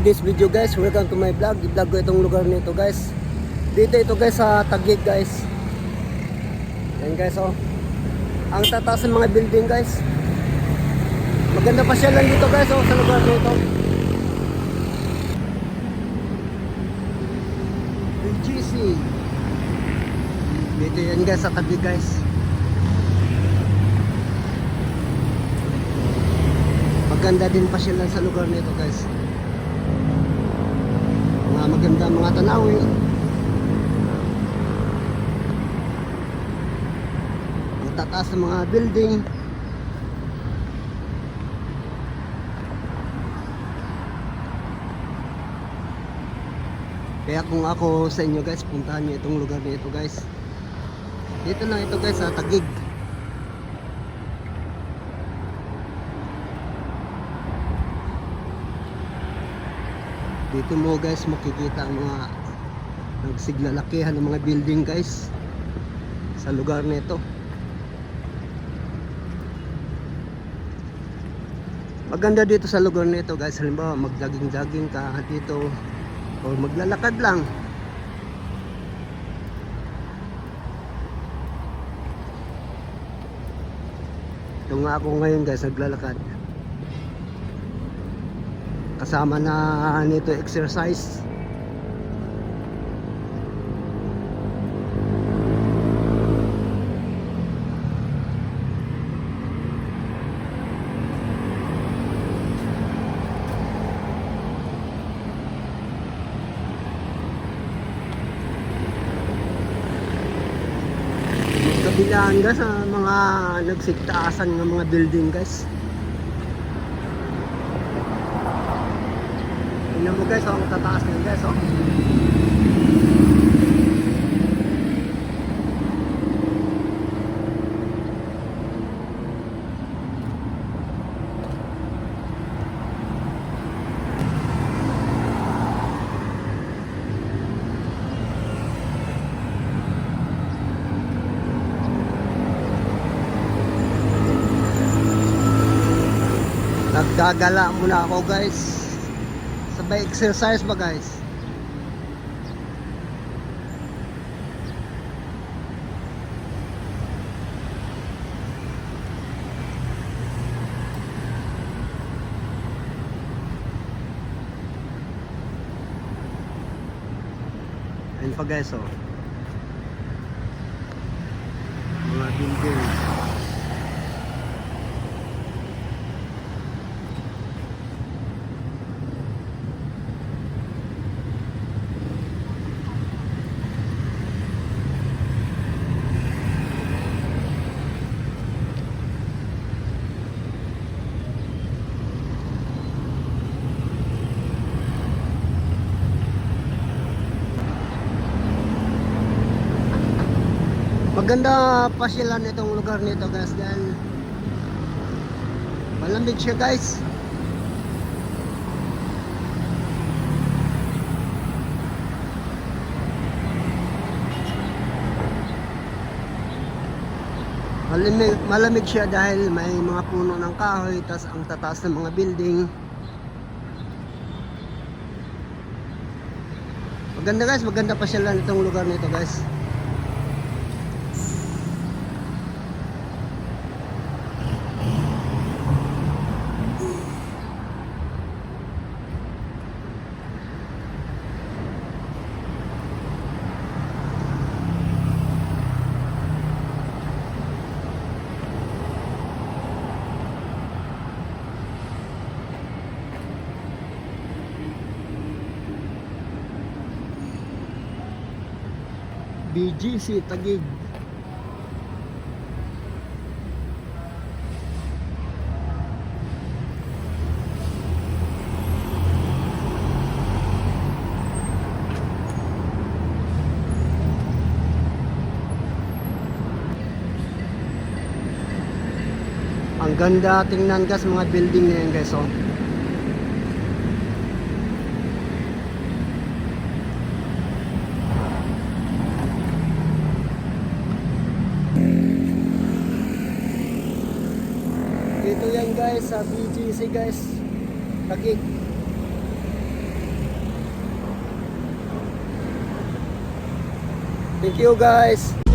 today's video guys, welcome to my vlog. I-vlog ko itong lugar nito guys. Dito ito guys sa Taguig guys. Yan guys oh. Ang tataas ng mga building guys. Maganda pa siya lang dito guys oh, sa lugar nito. BGC. Dito yan guys sa Taguig guys. Maganda din pa siya lang sa lugar nito guys. Mga maganda mga tanawin. Ang tataas ng mga building. Kaya kung ako sa inyo guys, puntahan nyo itong lugar nito guys. Dito lang ito guys sa Taguig. Dito mo guys makikita ang mga nagsiglalakihan ng mga building guys sa lugar nito. Maganda dito sa lugar nito guys. Halimbawa mag-jogging-jogging ka dito o maglalakad lang. Ito nga ako ngayon guys, naglalakad. Kasama na nito exercise. Kabilaan guys sa mga nagsigtaasan ng mga building guys. Tingnan mo guys, ang tataas nyo guys oh. Nagdagala muna ako guys. Sabay exercise ba guys? Ayun pa guys oh. Mga building. Maganda pasyalan itong lugar nito guys dahil malamig siya guys. Malamig siya dahil may mga puno ng kahoy, tas ang tataas ng mga building. Maganda guys, maganda pasyalan itong lugar nito guys. BGC Taguig. Ang ganda tingnan guys mga building na yan guys oh. Dito yan guys sa BGC guys, Taguig. Thank you guys.